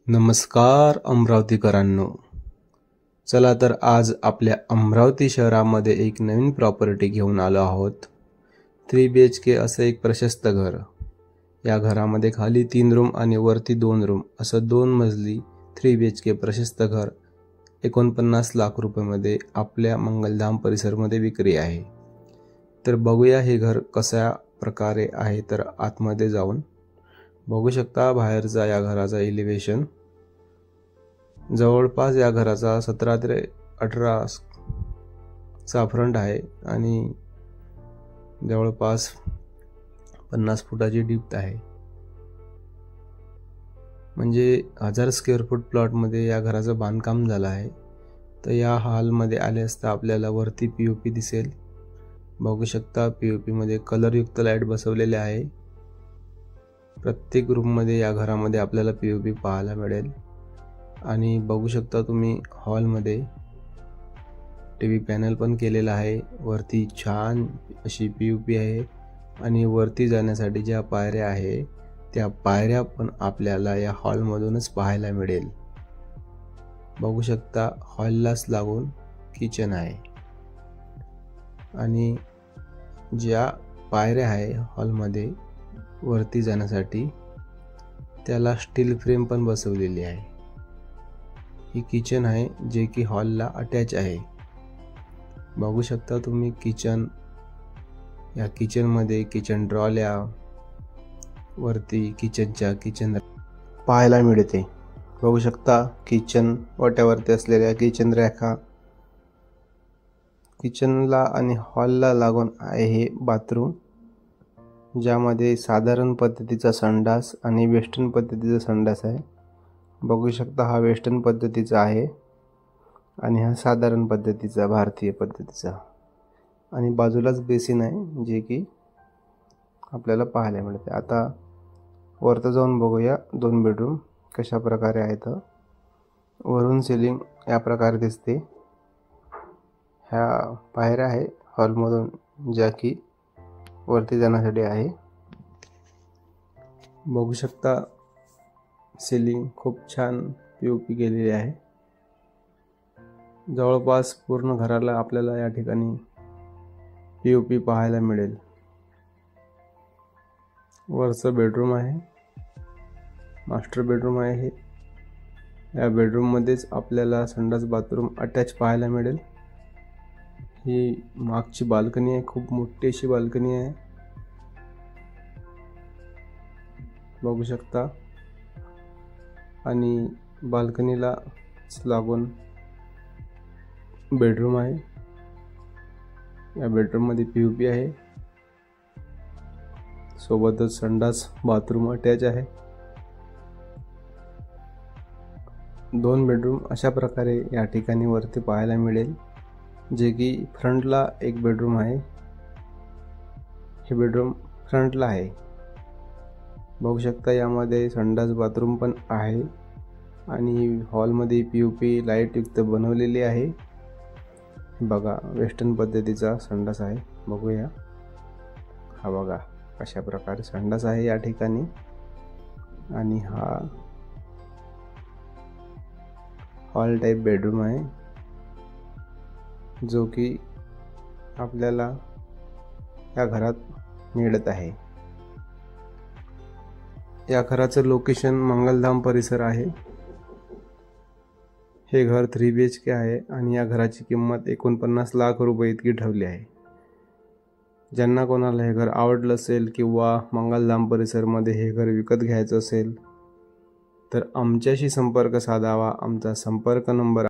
नमस्कार अमरावतीकरांनो, चला तर आज आपल्या अमरावती शहरामध्ये एक नवीन प्रॉपर्टी घेऊन आलो आहोत। 3 BHK असं एक प्रशस्त घर। या घरामध्ये खाली 3 रूम आणि वरती 2 रूम असं 2 मजली 3 BHK प्रशस्त घर 49 लाख रुपयामध्ये आपल्या मंगलधाम परिसरमध्ये विक्री आहे। तर बघूया हे घर कशा प्रकारे आहे। तर आतमध्ये जाऊन बघू शकता बाहेरचा या घराचा एलिव्हेशन। जवळपास या घराचा 17 ते 18 चा फ्रंट आहे आणि जवळपास 50 फुटाची डिप्थ आहे। म्हणजे 1000 स्क्वेअर फूट प्लॉट मध्ये या घराचं बांधकाम झालं आहे। तर या हॉल मध्ये आले असता आपल्याला वरती पीओपी दिसेल। बघू शकता पीओपी मध्ये कलर युक्त लाईट बसवलेले आहे। प्रत्येक रूम मध्ये या घरामध्ये आपल्याला पीओपी पाहायला मिळेल। आणि बघू शकता तुम्ही हॉल मध्ये टीव्ही पॅनल पण केलेला आहे। वरती छान अशी पीओपी आहे आणि वरती जाण्यासाठी ज्या पायऱ्या आहे त्या पायऱ्या पण आपल्याला या हॉल मधूनच पाहायला मिळेल। बघू शकता हॉललाच लागून किचन आहे आणि ज्या पायऱ्या आहे हॉल मध्ये वरती जाण्यासाठी त्याला स्टील फ्रेम पण बसवलेली आहे। ही किचन आहे जे की हॉलला अटॅच आहे। बघू शकता तुम्ही किचन। या किचन मध्ये किचन ट्रॉल्या वरती किचन पाहायला मिळते। बघू शकता किचन ओट्यावरती असलेल्या किचन रॅका। किचनला आणि हॉलला लागून आहे हे बाथरूम, ज्यामध्ये साधारण पद्धतीचा संडास आणि वेस्टर्न पद्धतीचा संडास आहे। बघू शकता हा वेस्टर्न पद्धतीचा आहे आणि हा साधारण पद्धतीचा भारतीय पद्धतीचा। आणि बाजूलाच बेसिन आहे जे की आपल्याला पाहायला मिळते। आता वरती जाऊन बघूया 2 बेडरूम कशा प्रकारे आहेत। वरून सिलिंग या प्रकारे दिसते। ह्या पायऱ्या आहे हॉल मधून ज्या की वरती जाण्यासाठी आहे। बघू शकता सिलिंग खूप छान पीओपी केलेली आहे। जवळपास पूर्ण घराला आपल्याला या ठिकाणी पीओपी पाहायला मिळेल। वरचं बेडरूम आहे, मास्टर बेडरूम आहे हे। या बेडरूम मध्येच आपल्याला संडास बाथरूम अटॅच पाहायला मिळेल। ही मागची बाल्कनी आहे, खूप मोठी अशी बाल्कनी आहे। बघू शकता आणि बाल्कनीला लागून बेडरूम आहे। या बेडरूम मध्ये पीओपी आहे, सोबतच संडास बाथरूम अटॅच आहे। 2 बेडरूम अशा प्रकारे या ठिकाणी वरती पाहायला मिळेल, जे की फ्रंटला एक बेडरूम आहे। हे बेडरूम फ्रंटला आहे। बघू शकता यामध्ये संडास बाथरूम पण आहे आणि हॉल मध्ये पीओपी लाईट युक्त बनवलेली आहे। बघा वेस्टर्न पद्धतीचा संडास आहे। बघूया हा बघा कशा प्रकारे संडास आहे या ठिकाणी। आणि हा हॉल टाइप बेडरूम आहे जो की आपल्याला या घरात मिळत आहे। या घराचं लोकेशन मंगलधाम परिसर आहे। हे घर 3 BHK आहे आणि या घराची किंमत 49 लाख रुपये इतकी ठेवली आहे। ज्यांना कोणाला हे घर आवडलं असेल किंवा मंगलधाम परिसरमध्ये हे घर विकत घ्यायचं असेल तर आमच्याशी संपर्क साधावा। आमचा संपर्क नंबर